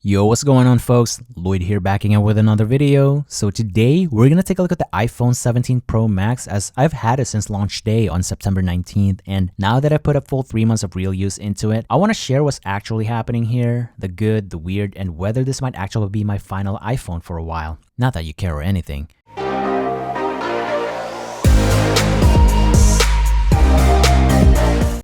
Yo, what's going on, folks? Lloyd here, backing up with another video. So today we're gonna take a look at the iPhone 17 Pro Max, as I've had it since launch day on September 19th, and now that I put a full 3 months of real use into it, I want to share what's actually happening here, the good, the weird, and whether this might actually be my final iPhone for a while. Not that you care or anything.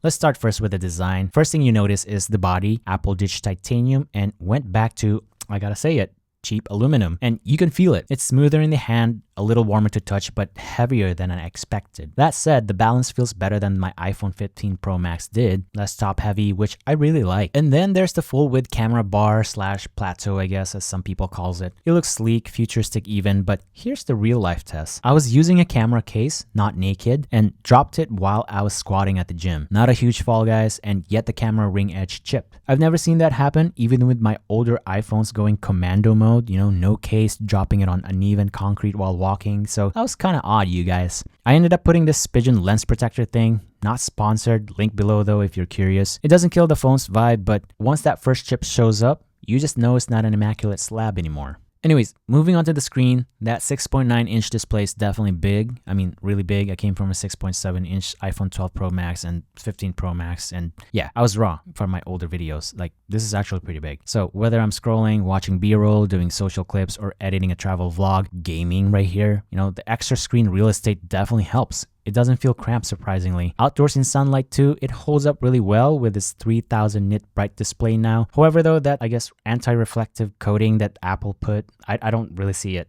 Let's start first with the design. First thing you notice is the body. Apple ditched titanium and went back to, I gotta say it, cheap aluminum. And you can feel it. It's smoother in the hand, a little warmer to touch, but heavier than I expected. That said, the balance feels better than my iPhone 15 Pro Max did. Less top heavy, which I really like. And then there's the full width camera bar slash plateau, I guess, as some people calls it. It looks sleek, futuristic even, but here's the real life test. I was using a camera case, not naked, and dropped it while I was squatting at the gym. Not a huge fall, guys, and yet the camera ring edge chipped. I've never seen that happen, even with my older iPhones going commando mode, no case, dropping it on uneven concrete while walking, so that was kind of odd, you guys. I ended up putting this Spigen lens protector thing, not sponsored, link below though if you're curious. It doesn't kill the phone's vibe, but once that first chip shows up, you just know it's not an immaculate slab anymore. Anyways, moving on to the screen, that 6.9-inch display is definitely big. I mean, really big. I came from a 6.7-inch iPhone 12 Pro Max and 15 Pro Max, and yeah, I was wrong for my older videos. Like, this is actually pretty big. So whether I'm scrolling, watching B-roll, doing social clips, or editing a travel vlog, gaming right here, the extra screen real estate definitely helps. It doesn't feel cramped, surprisingly. Outdoors in sunlight too, it holds up really well with its 3000 nit bright display now. However though, that I guess anti-reflective coating that Apple put, I don't really see it.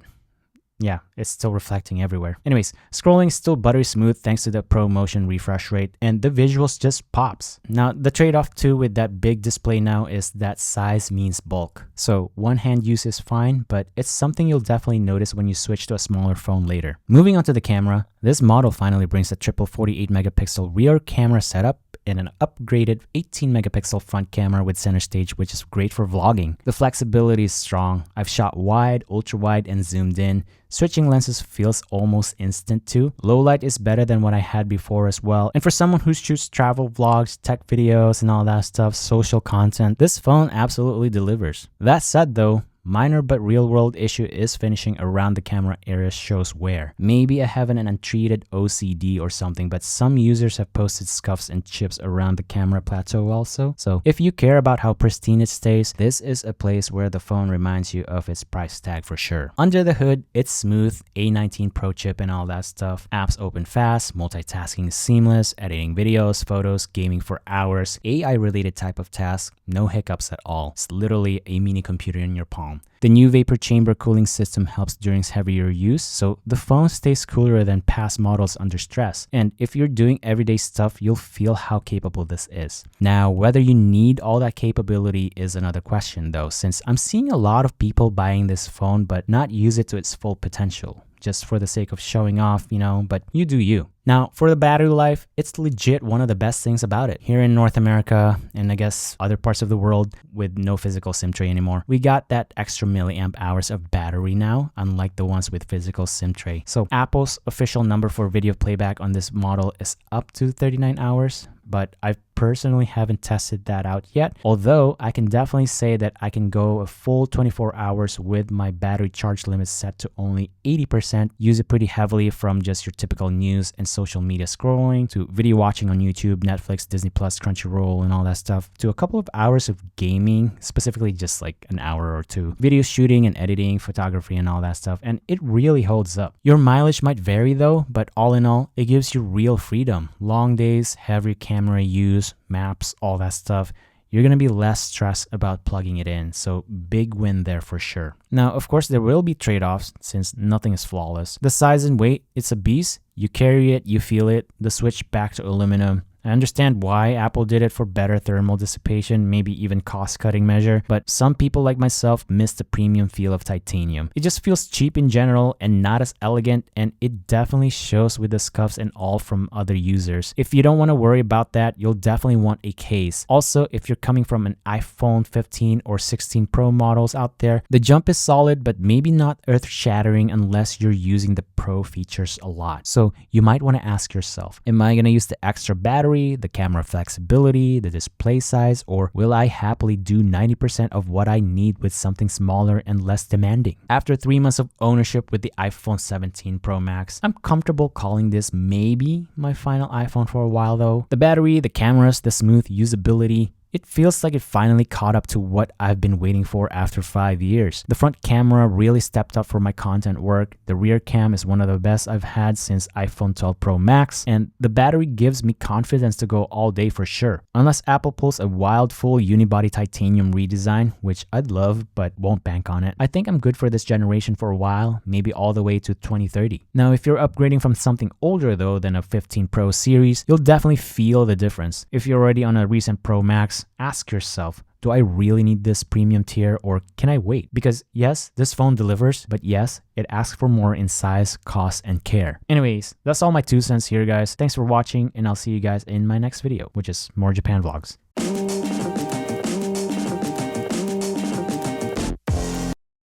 Yeah, it's still reflecting everywhere. Anyways, scrolling is still buttery smooth thanks to the Pro Motion refresh rate, and the visuals just pops. Now, the trade-off too with that big display now is that size means bulk. So one hand use is fine, but it's something you'll definitely notice when you switch to a smaller phone later. Moving on to the camera, this model finally brings a triple 48 megapixel rear camera setup and an upgraded 18 megapixel front camera with center stage, which is great for vlogging. The flexibility is strong. I've shot wide, ultra wide, and zoomed in. Switching lenses feels almost instant too. Low light is better than what I had before as well. And for someone who shoots travel vlogs, tech videos, and all that stuff, social content, this phone absolutely delivers. That said though, minor but real world issue is finishing around the camera area shows wear. Maybe I have an untreated OCD or something, but some users have posted scuffs and chips around the camera plateau also. So if you care about how pristine it stays, this is a place where the phone reminds you of its price tag for sure. Under the hood, it's smooth, A19 Pro chip and all that stuff. Apps open fast, multitasking is seamless, editing videos, photos, gaming for hours, AI related type of tasks, no hiccups at all. It's literally a mini computer in your palm. The new vapor chamber cooling system helps during heavier use, so the phone stays cooler than past models under stress. And if you're doing everyday stuff, you'll feel how capable this is. Now, whether you need all that capability is another question though, since I'm seeing a lot of people buying this phone but not use it to its full potential, just for the sake of showing off, but you do you. Now, for the battery life, it's legit one of the best things about it. Here in North America, and I guess other parts of the world with no physical SIM tray anymore, we got that extra milliamp hours of battery now, unlike the ones with physical SIM tray. So Apple's official number for video playback on this model is up to 39 hours, but I personally haven't tested that out yet. Although I can definitely say that I can go a full 24 hours with my battery charge limit set to only 80%, use it pretty heavily from just your typical news and social media scrolling, to video watching on YouTube, Netflix, Disney Plus, Crunchyroll, and all that stuff, to a couple of hours of gaming, specifically just like an hour or two, video shooting and editing, photography, and all that stuff, and it really holds up. Your mileage might vary though, but all in all, it gives you real freedom. Long days, heavy camera use, maps, all that stuff. You're going to be less stressed about plugging it in, so big win there for sure. Now, of course, there will be trade-offs since nothing is flawless. The size and weight, it's a beast. You carry it, you feel it. The switch back to aluminum, I understand why Apple did it for better thermal dissipation, maybe even cost-cutting measure, but some people like myself miss the premium feel of titanium. It just feels cheap in general and not as elegant, and it definitely shows with the scuffs and all from other users. If you don't want to worry about that, you'll definitely want a case. Also, if you're coming from an iPhone 15 or 16 Pro models out there, the jump is solid, but maybe not earth-shattering unless you're using the Pro features a lot. So you might want to ask yourself, am I going to use the extra battery battery, the camera flexibility, the display size, or will I happily do 90% of what I need with something smaller and less demanding? After 3 months of ownership with the iPhone 17 Pro Max, I'm comfortable calling this maybe my final iPhone for a while though. The battery, the cameras, the smooth usability, it feels like it finally caught up to what I've been waiting for after 5 years. The front camera really stepped up for my content work. The rear cam is one of the best I've had since iPhone 12 Pro Max, and the battery gives me confidence to go all day for sure. Unless Apple pulls a wild full unibody titanium redesign, which I'd love but won't bank on it, I think I'm good for this generation for a while, maybe all the way to 2030. Now, if you're upgrading from something older though than a 15 Pro series, you'll definitely feel the difference. If you're already on a recent Pro Max, ask yourself, do I really need this premium tier or can I wait? Because yes, this phone delivers, but yes, it asks for more in size, cost, and care. Anyways, that's all my 2 cents here, guys. Thanks for watching, and I'll see you guys in my next video, which is more Japan vlogs.